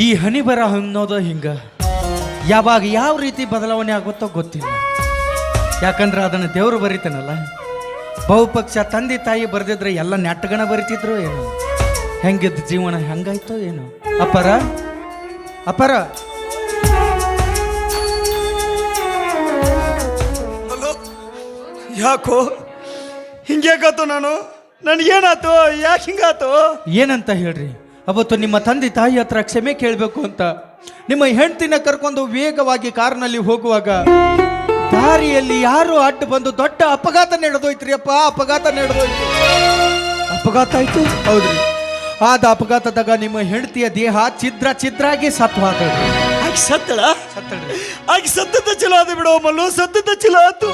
ಈ ಹನಿ ಬರ ಅನ್ನೋದು ಹಿಂಗ ಯಾವಾಗ ಯಾವ ರೀತಿ ಬದಲಾವಣೆ ಆಗುತ್ತೋ ಗೊತ್ತಿಲ್ಲ. ಯಾಕಂದ್ರೆ ಅದನ್ನು ದೇವರು ಬರೀತಾನಲ್ಲ. ಬಹುಪಕ್ಷ ತಂದೆ ತಾಯಿ ಬರೆದಿದ್ರೆ ಎಲ್ಲ ನೆಟ್ಟಗಣ ಬರಿತಿದ್ರು ಏನು, ಹೆಂಗಿದ್ದ ಜೀವನ ಹೆಂಗಾಯ್ತೋ ಏನು. ಅಪ್ಪರ ಅಪ್ಪರ ಹಲೋ, ಯಾಕೋ ಹಿಂಗ್ಯಾಕಾತು? ನನಗೇನಾತು? ಯಾಕೆ ಹಿಂಗಾತು? ಏನಂತ ಹೇಳ್ರಿ, ಅವತ್ತು ನಿಮ್ಮ ತಂದೆ ತಾಯಿ ಹತ್ರ ಕ್ಷಮೆ ಕೇಳಬೇಕು ಅಂತ ನಿಮ್ಮ ಹೆಂಡತಿನ ಕರ್ಕೊಂಡು ವೇಗವಾಗಿ ಕಾರ್ನಲ್ಲಿ ಹೋಗುವಾಗ ದಾರಿಯಲ್ಲಿ ಯಾರು ಅಡ್ಡ ಬಂದು ದೊಡ್ಡ ಅಪಘಾತ ನಡೆದೋಯ್ತ್ರಿ. ಅಪ್ಪ, ಅಪಘಾತ ನಡೆದೋಯ್ತು. ಅಪಘಾತ ಆಯ್ತು. ಹೌದ್ರಿ. ಆದ ಅಪಘಾತದಾಗ ನಿಮ್ಮ ಹೆಂಡತಿಯ ದೇಹ ಛಿದ್ರಾಗಿ ಸತ್ವಾದ. ಆಕೆ ಸತ್ತಳ? ಸತ್ತಳ್ರಿ. ಆಕೆ ಸತ್ತದ ಚಲೋ ಆದ ಬಿಡೋ ಮಲ್ಲು, ಸತ್ತದ ಚಲೋ ಆತು.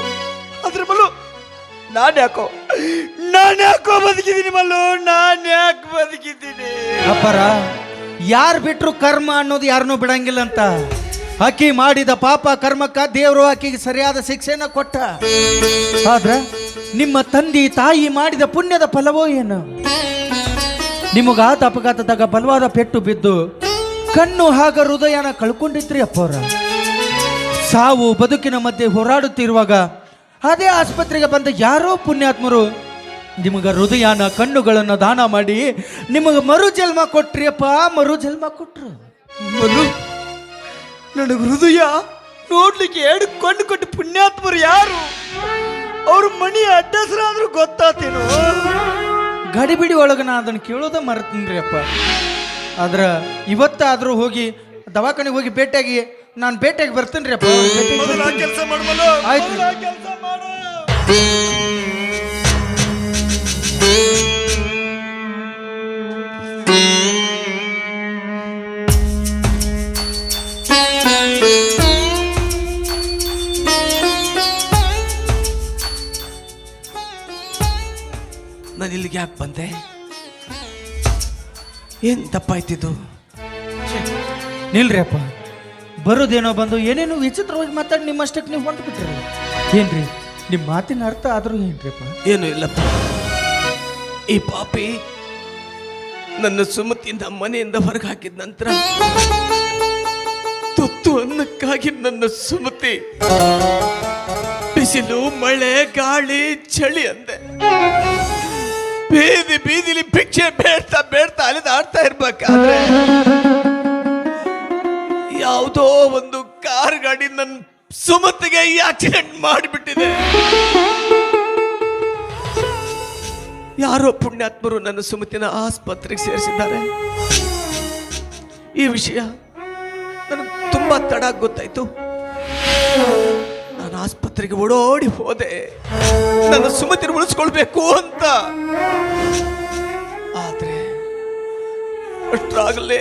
ಅದ್ರ ಮಲ್ಲು ನಾನು ಯಾಕೋ ಬದುಕಿದ್ದೀನಿ ಮಲ್ಲು, ನಾನು ಯಾಕೆ ಬದುಕಿದ್ದೀನಿ? ಅಪ್ಪರ, ಯಾರು ಬಿಟ್ರು ಕರ್ಮ ಅನ್ನೋದು ಯಾರನ್ನೂ ಬಿಡಂಗಿಲ್ಲ ಅಂತ. ಆಕಿ ಮಾಡಿದ ಪಾಪ ಕರ್ಮಕ್ಕ ದೇವರು ಆಕಿಗೆ ಸರಿಯಾದ ಶಿಕ್ಷೆನ ಕೊಟ್ಟ. ಆದ್ರ ನಿಮ್ಮ ತಂದೆ ತಾಯಿ ಮಾಡಿದ ಪುಣ್ಯದ ಫಲವೋ ಏನು? ನಿಮಗಾದ ಅಪಘಾತದಾಗ ಬಲವಾದ ಪೆಟ್ಟು ಬಿದ್ದು ಕಣ್ಣು ಹಾಗ ಹೃದಯನ ಕಳ್ಕೊಂಡಿದ್ರಿ ಅಪ್ಪವ್ರ. ಸಾವು ಬದುಕಿನ ಮಧ್ಯೆ ಹೋರಾಡುತ್ತಿರುವಾಗ ಅದೇ ಆಸ್ಪತ್ರೆಗೆ ಬಂದ ಯಾರೋ ಪುಣ್ಯಾತ್ಮರು ನಿಮಗ ಹೃದಯನ ಕಣ್ಣುಗಳನ್ನು ದಾನ ಮಾಡಿ ನಿಮಗೆ ಮರು ಜನ್ಮ ಕೊಟ್ರಿ ಅಪ್ಪ, ಮರು ಜನ್ಮ ಕೊಟ್ರು. ಮಲ್ಲು, ನನಗೆ ಹೃದಯ ನೋಡ್ಲಿಕ್ಕೆ ಎರಡು ಕಣ್ಣು ಕೊಟ್ಟು ಪುಣ್ಯಾತ್ಮರು ಯಾರು? ಅವ್ರ ಮಣಿ ಅಡ್ಡಸರಾದ್ರೂ ಗೊತ್ತಾತೇನು? ಗಡಿಬಿಡಿ ಒಳಗೆ ನಾ ಅದನ್ನು ಕೇಳೋದ ಮರ್ತೀನಿ ಅಪ್ಪ. ಆದ್ರ ಇವತ್ತಾದ್ರೂ ಹೋಗಿ ದವಾಖಾನೆಗೆ ಹೋಗಿ ಭೇಟಿಯಾಗಿ ನಾನು ಭೇಟಿಯಾಗಿ ಬರ್ತೀನಿ ಅಪ್ಪ. ಕೆಲಸ ಮಾಡು. ಆಯ್ತು. ಕೆಲಸ ಮಾಡು. ನಾನು ಇಲ್ಲಿಗೆ ಯಾಕೆ ಬಂದೆ? ಏನ್ ತಪ್ಪಾಯ್ತಿದ್ದು? ನಿಲ್ರಿ ಅಪ್ಪ, ಬರೋದೇನೋ ಬಂದು ಏನೇನು ವಿಚಿತ್ರವಾಗಿ ಮಾತಾಡಿ ನಿಮ್ಮಷ್ಟಕ್ಕೆ ನೀವು ಹೊಂಟು ಬಿಟ್ರಿ. ಏನ್ರಿ ನಿಮ್ಮ ಮಾತಿನ ಅರ್ಥ ಆದ್ರೂ ಏನ್ರಿ ಅಪ್ಪ? ಏನು ಇಲ್ಲಪ್ಪ, ಈ ಪಾಪಿ ನನ್ನ ಸುಮತಿಯಿಂದ ಮನೆಯಿಂದ ಹೊರಗೆ ಹಾಕಿದ ನಂತರ ತುತ್ತು ಅನ್ನಕ್ಕಾಗಿ ನನ್ನ ಸುಮತಿ ಬಿಸಿಲು ಮಳೆ ಗಾಳಿ ಚಳಿ ಅಂದೆ ಬೀದಿಲಿ ಭಿಕ್ಷೆ ಬೇಡ್ತಾ ಅಲೆದಾಡ್ತಾ ಇರ್ಬೇಕಾದ್ರೆ ಯಾವುದೋ ಒಂದು ಕಾರ್ ಗಾಡಿ ನನ್ನ ಸುಮತಿಗೆ ಆಕ್ಸಿಡೆಂಟ್ ಮಾಡಿಬಿಟ್ಟಿದೆ. ಯಾರೋ ಪುಣ್ಯಾತ್ಮರು ನನ್ನ ಸುಮತಿನ ಆಸ್ಪತ್ರೆಗೆ ಸೇರಿಸಿದ್ದಾರೆ. ಈ ವಿಷಯ ನನಗೆ ತುಂಬಾ ತಡ ಗೊತ್ತಾಯ್ತು. ನಾನು ಆಸ್ಪತ್ರೆಗೆ ಓಡೋಡಿ ಹೋದೆ ನನ್ನ ಸುಮತಿನ ಉಳಿಸ್ಕೊಳ್ಬೇಕು ಅಂತ. ಆದ್ರೆ ಅಷ್ಟ್ರಾಗಲೇ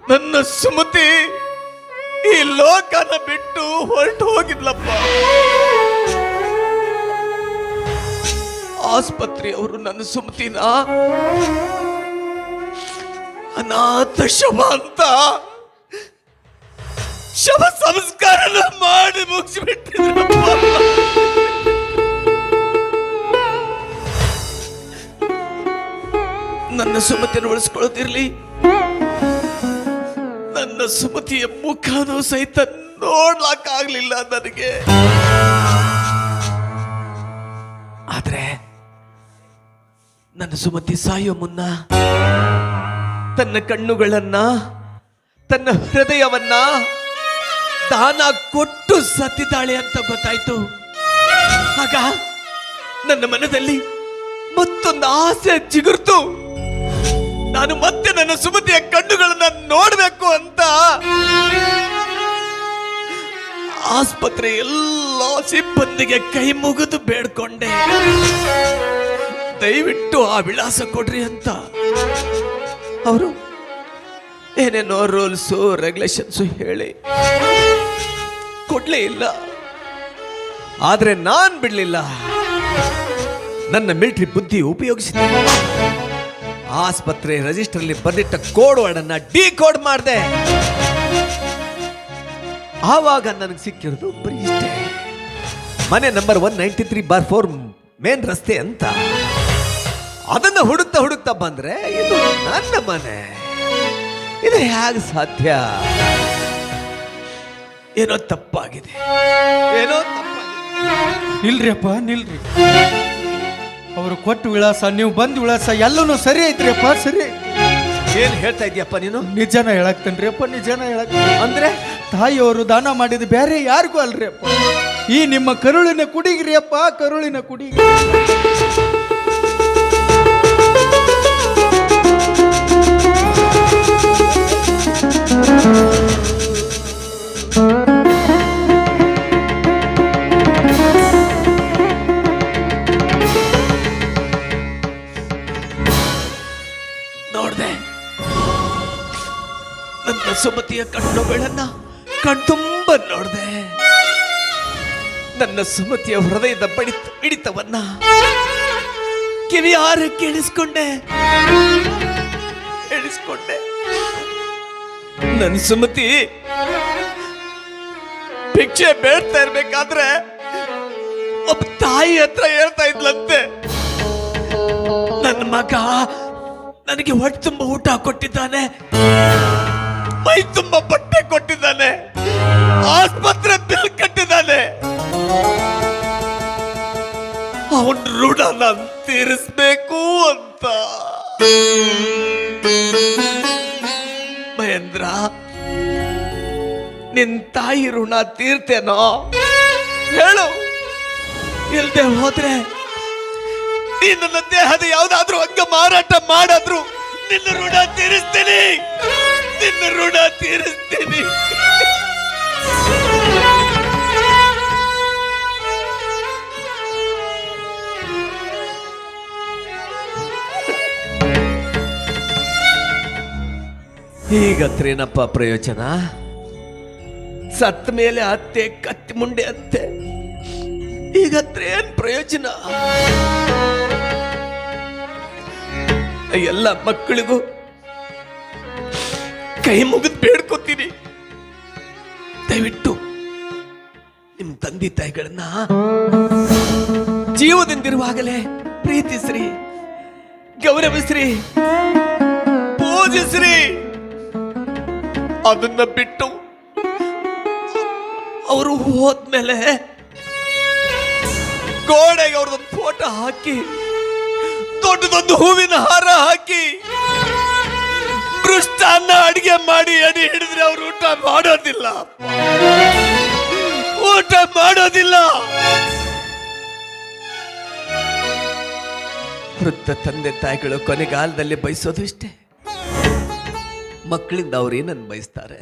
ನನ್ನ ಸುಮತಿ ಈ ಲೋಕನ ಬಿಟ್ಟು ಹೊರಟು ಹೋಗಿದ್ಲಪ್ಪ. ಆಸ್ಪತ್ರೆಯವರು ನನ್ನ ಸುಮತಿನ ಅನಾಥ ಶವ ಅಂತ ಶವ ಸಂಸ್ಕಾರನ ಮಾಡಿ ಮುಗಿಸಿಬಿಟ್ಟಿದ್ರಪ್ಪ. ನನ್ನ ಸುಮತಿಯನ್ನು ಉಳಿಸ್ಕೊಳ್ಳೋದಿರ್ಲಿ, ನನ್ನ ಸುಮತಿಯ ಮುಖನೂ ಸಹಿತ ನೋಡ್ಲಾಕಾಗ್ಲಿಲ್ಲ ನನಗೆ. ಆದ್ರೆ ನನ್ನ ಸುಮತಿ ಸಾಯೋ ಮುನ್ನ ತನ್ನ ಕಣ್ಣುಗಳನ್ನ ತನ್ನ ಹೃದಯವನ್ನ ದಾನ ಕೊಟ್ಟು ಸತ್ತಿದ್ದಾಳೆ ಅಂತ ಗೊತ್ತಾಯ್ತು. ಆಗ ನನ್ನ ಮನದಲ್ಲಿ ಮತ್ತೊಂದು ಆಸೆ ಚಿಗುರ್ತು. ನಾನು ಮತ್ತೆ ನನ್ನ ಸುಮತಿಯ ಕಣ್ಣುಗಳನ್ನ ನೋಡ್ಬೇಕು ಅಂತ ಆಸ್ಪತ್ರೆ ಎಲ್ಲ ಸಿಬ್ಬಂದಿಗೆ ಕೈ ಮುಗಿದು ಬೇಡ್ಕೊಂಡೆ, ದಯವಿಟ್ಟು ಆ ವಿಳಾಸ ಕೊಡ್ರಿ ಅಂತ. ಅವರು ಏನೇನೋ ರೂಲ್ಸು ರೆಗ್ಯುಲೇಷನ್ಸು ಹೇಳಿ ಕೊಡ್ಲೇ ಇಲ್ಲ. ಆದ್ರೆ ನಾನ್ ಬಿಡ್ಲಿಲ್ಲ, ನನ್ನ ಮಿಲಿಟರಿ ಬುದ್ಧಿ ಉಪಯೋಗಿಸಿದೆ. ಆಸ್ಪತ್ರೆ ರಿಜಿಸ್ಟರ್ಲಿ ಬರೆದಿಟ್ಟ ಕೋಡ್ ವರ್ಡನ್ನ ಡಿಕೋಡ್ ಮಾಡಿದೆ. ಆವಾಗ ನನಗೆ ಸಿಕ್ಕಿರೋದು ಬರೀ ಇಷ್ಟೇ, ಮನೆ ನಂಬರ್ 193/4 ಮೇನ್ ರಸ್ತೆ ಅಂತ. ಅದನ್ನ ಹುಡುಕ್ತಾ ಬಂದ್ರೆ ಇದು ನನ್ನ ಮನೆ, ಇದು ಇದು ಹೇಗೆ ಸಾಧ್ಯ? ಏನೋ ತಪ್ಪಾಗಿದೆ, ಏನೋ ತಪ್ಪಾಗಿದೆ. ನಿಲ್ರಿ ಅಪ್ಪ, ನಿಲ್ರಿ. ಅವರು ಕೊಟ್ಟ ವಿಳಾಸ, ನೀವು ಬಂದ ವಿಳಾಸ ಎಲ್ಲನೂ ಸರಿ ಐತ್ರಿ ಅಪ್ಪ, ಸರಿ. ಏನ್ ಹೇಳ್ತಾ ಇದೀಯಪ್ಪ ನೀನು? ನಿಜನ ಹೇಳಕ್ತೇನ್ರಿ ಅಪ್ಪ, ನಿಜನ ಹೇಳಕ್. ಅಂದ್ರೆ ತಾಯಿಯವರು ದಾನ ಮಾಡಿದ ಬೇರೆ ಯಾರಿಗೂ ಅಲ್ರಿ ಅಪ್ಪ, ಈ ನಿಮ್ಮ ಕರುಳಿನ ಕುಡಿಗ್ರಿ ಅಪ್ಪ, ಕರುಳಿನ ಕುಡಿ. ನೋಡ್ದೆ ನನ್ನ ಸುಮತಿಯ ಕಣ್ಣುಗಳನ್ನ ಕಣ್ತುಂಬ ನೋಡ್ದೆ. ನನ್ನ ಸುಮತಿಯ ಹೃದಯದ ಹಿಡಿತವನ್ನ ಕಿವಿಯಾರ ಕೇಳಿಸ್ಕೊಂಡೆ. ನನ್ನ ಸುಮತಿ ಭಿಕ್ಷೆ ಬೇಡ್ತಾ ಇರ್ಬೇಕಾದ್ರೆ ಒಬ್ಬ ತಾಯಿ ಹತ್ರ ಹೇಳ್ತಾ ಇದ್ಲಂತೆ, ನನ್ನ ಮಗ ನನಗೆ ಹೊಟ್ಟೆ ತುಂಬ ಊಟ ಕೊಟ್ಟಿದ್ದಾನೆ, ಮೈ ತುಂಬ ಬಟ್ಟೆ ಕೊಟ್ಟಿದ್ದಾನೆ, ಆಸ್ಪತ್ರೆ ಬಿಲ್ ಕಟ್ಟಿದ್ದಾನೆ, ಅವನ ಋಣ ನಾನು ತೀರಿಸ್ಬೇಕು ಅಂತ. ಮಹೇಂದ್ರ, ನಿನ್ ತಾಯಿ ಋಣ ತೀರ್ತೇನೋ ಹೇಳು. ಇಲ್ದೆ ಹೋದ್ರೆ ನೀ ನನ್ನ ದೇಹದ ಯಾವ್ದಾದ್ರೂ ಅಂಗ ಮಾರಾಟ ಮಾಡಾದ್ರು ನಿನ್ನ ಋಣ ತೀರಿಸ್ತೀನಿ, ನಿನ್ನ ಋಣ ತೀರಿಸ್ತೀನಿ. ಈಗತ್ರೇನಪ್ಪ ಪ್ರಯೋಜನ? ಸತ್ತ ಮೇಲೆ ಅತ್ತೆ ಕತ್ತಿ ಮುಂಡೆ ಅಂತೆ, ಈಗತ್ರೇನ್ ಪ್ರಯೋಜನ? ಎಲ್ಲ ಮಕ್ಕಳಿಗೂ ಕೈ ಮುಗಿದು ಬೇಡ್ಕೋತೀನಿ, ದಯವಿಟ್ಟು ನಿಮ್ ತಂದೆ ತಾಯಿಗಳನ್ನ ಜೀವದಿಂದಿರುವಾಗಲೇ ಪ್ರೀತಿಸ್ರಿ, ಗೌರವಿಸ್ರಿ, ಪೂಜಿಸ್ರಿ. ಅದನ್ನ ಬಿಟ್ಟು ಅವರು ಹೋದ್ಮೇಲೆ ಗೋಡೆಗೆ ಅವ್ರದೊಂದು ಫೋಟೋ ಹಾಕಿ, ದೊಡ್ಡದೊಂದು ಹೂವಿನ ಹಾರ ಹಾಕಿ, ಮೃಷ್ಟಾನ್ನ ಅಡಿಗೆ ಮಾಡಿ ಅಡಿ ಹಿಡಿದ್ರೆ ಅವ್ರು ಊಟ ಮಾಡೋದಿಲ್ಲ, ಊಟ ಮಾಡೋದಿಲ್ಲ. ವೃದ್ಧ ತಂದೆ ತಾಯಿಗಳು ಕೊನೆಗಾಲದಲ್ಲಿ ಬಯಸೋದು ಇಷ್ಟೇ, ಮಕ್ಕಳಿಂದ ಅವ್ರೇನನ್ನು ಬಯಸ್ತಾರೆ?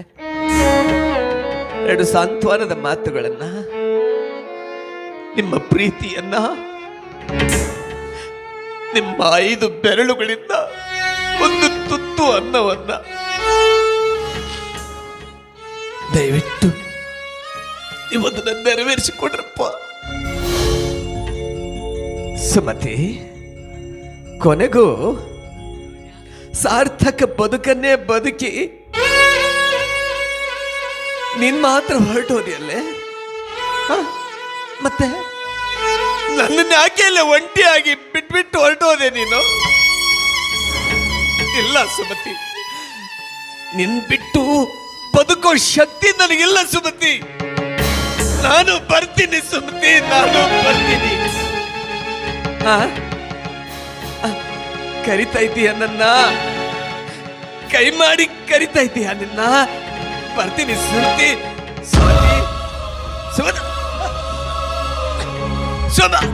ಎರಡು ಸಾಂತ್ವನದ ಮಾತುಗಳನ್ನ, ನಿಮ್ಮ ಪ್ರೀತಿಯನ್ನ, ನಿಮ್ಮ 5 ಬೆರಳುಗಳಿಂದ ಒಂದು ತುತ್ತು ಅನ್ನವನ್ನ. ದಯವಿಟ್ಟು ಇವತ್ತು ನೆರವೇರಿಸಿಕೊಡ್ರಪ್ಪ. ಸುಮತಿ, ಕೊನೆಗೂ ಸಾರ್ಥಕ ಬದುಕನ್ನೇ ಬದುಕಿ ನೀನ್ ಮಾತ್ರ ಹೊರಟೋದಿಯಲ್ಲೇ? ಮತ್ತೆ ನನ್ನ ಯಾಕೆಲ್ಲ ಒಂಟಿಯಾಗಿ ಬಿಟ್ಬಿಟ್ಟು ಹೊರಟೋದೆ ನೀನು? ಇಲ್ಲ ಸುಮತಿ, ನಿನ್ ಬಿಟ್ಟು ಬದುಕೋ ಶಕ್ತಿ ನನಗಿಲ್ಲ ಸುಮತಿ. ನಾನು ಬರ್ತೀನಿ ಸುಮತಿ, ನಾನು ಬರ್ತೀನಿ. ಕರಿತಾ ಇದೀಯ ನನ್ನ? ಕೈ ಮಾಡಿ ಕರಿತಾ ಇದೀಯ ನಿನ್ನ? ಬರ್ತೀನಿ ಸುಮತಿ. ಸುಮತಿ, ಸುಮತಿ, ಸುಮತಿ.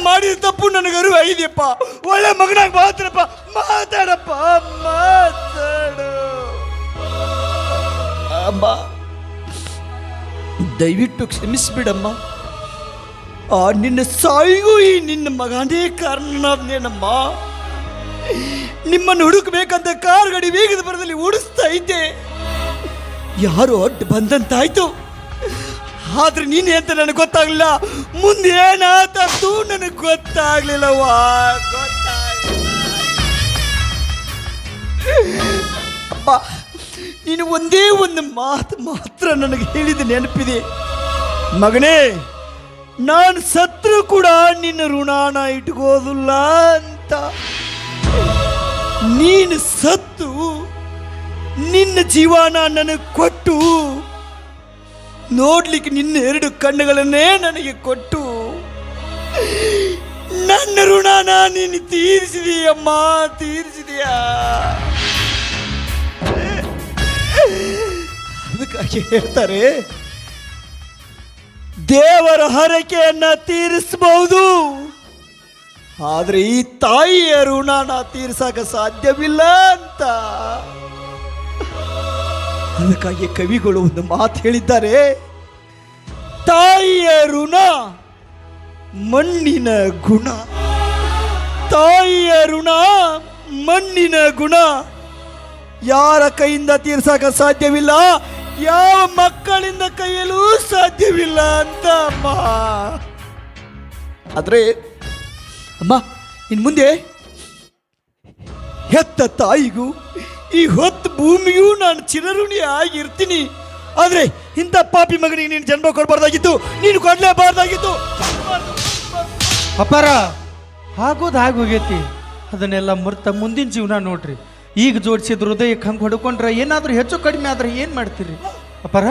ಮಾಡಿದ ತಪ್ಪು ನನಗೆ ಅರಿವು ಐದೆಯಪ್ಪ. ಒಳ್ಳೆ ಮಗನಾಗ ಮಾತಾಡಪ್ಪ, ಮಾತಾಡಪ್ಪ, ಮಾತಾಡು. ಅಮ್ಮ, ದಯವಿಟ್ಟು ಕ್ಷಮಿಸ್ಬಿಡಮ್ಮ. ನಿನ್ನ ಸಾಯಿಗೂ ಈ ನಿನ್ನ ಮಗನೇ ಕಾರಣನೇನಮ್ಮ. ನಿಮ್ಮನ್ನು ಹುಡುಕಬೇಕಂತ ಕಾರ್ ಗಾಡಿ ವೇಗದ ಬರದಲ್ಲಿ ಓಡಿಸ್ತಾ ಇದ್ದೆ. ಯಾರು ಅಡ್ಡ ಬಂದಂತಾಯ್ತು. ಆದ್ರೆ ನೀನೇ ಅಂತ ನನಗೆ ಗೊತ್ತಾಗ್ಲಿಲ್ಲ. ಮುಂದೆ ಏನಾತದ್ದು ನನಗೆ ಗೊತ್ತಾಗ್ಲಿಲ್ಲವಾ, ಅಪ್ಪ. ನೀನು ಒಂದೇ ಒಂದು ಮಾತು ಮಾತ್ರ ನನಗೆ ಹೇಳಿದ ನೆನಪಿದೆ, ಮಗನೇ, ನಾನು ಸತ್ರು ಕೂಡ ನಿನ್ನ ಋಣಾನ ಇಟ್ಕೋದಿಲ್ಲ ಅಂತ. ನೀನು ಸತ್ತು ನಿನ್ನ ಜೀವನ ನನಗೆ ಕೊಟ್ಟು ನೋಡ್ಲಿಕ್ಕೆ ನಿನ್ನ 2 ಕಣ್ಣುಗಳನ್ನೇ ನನಗೆ ಕೊಟ್ಟು ನನ್ನ ಋಣಾನ ನೀನು ತೀರಿಸಿದೀಯಮ್ಮ, ತೀರಿಸಿದೀಯಾ. ಅದಕ್ಕಾಗಿ ಹೇಳ್ತಾರೆ, ದೇವರ ಹರಕೆಯನ್ನ ತೀರಿಸಬಹುದು, ಆದ್ರೆ ಈ ತಾಯಿಯ ಋಣನ ತೀರ್ಸಕ ಸಾಧ್ಯವಿಲ್ಲ ಅಂತ. ಅದಕ್ಕಾಗಿ ಕವಿಗಳು ಒಂದು ಮಾತು ಹೇಳಿದ್ದಾರೆ, ತಾಯಿಯ ಋಣ ಮಣ್ಣಿನ ಗುಣ, ತಾಯಿಯ ಋಣ ಮಣ್ಣಿನ ಗುಣ, ಯಾರ ಕೈಯಿಂದ ತೀರ್ಸಕ ಸಾಧ್ಯವಿಲ್ಲ, ಯಾವ ಮಕ್ಕಳಿಂದ ಕೈಯಲ್ಲೂ ಸಾಧ್ಯವಿಲ್ಲ ಅಂತ ಅಮ್ಮ. ಆದ್ರೆ ಅಮ್ಮ, ಇನ್ ಮುಂದೆ ಹೆತ್ತ ತಾಯಿಗೂ ಈ ಹೊತ್ತು ಭೂಮಿಗೂ ನಾನು ಚಿರಋಣಿ ಆಗಿರ್ತೀನಿ. ಆದ್ರೆ ಇಂಥ ಪಾಪಿ ಮಗನಿಗೆ ನೀನು ಜನ್ಮ ಕೊಡಬಾರ್ದಾಗಿತ್ತು, ನೀನು ಕೊಡ್ಲೇಬಾರ್ದಾಗಿತ್ತು. ಅಪಾರ ಆಗೋದು ಆಗೋಗೈತಿ, ಅದನ್ನೆಲ್ಲ ಮರ್ತ ಮುಂದಿನ ಜೀವನ ನೋಡ್ರಿ. ಈಗ ಜೋಡಿಸಿದ ಹೃದಯಕ್ಕೆ ಹಂಗೆ ಹೊಡ್ಕೊಂಡ್ರೆ ಏನಾದರೂ ಹೆಚ್ಚು ಕಡಿಮೆ ಆದ್ರೆ ಏನು ಮಾಡ್ತೀರಿ ಅಪಾರ?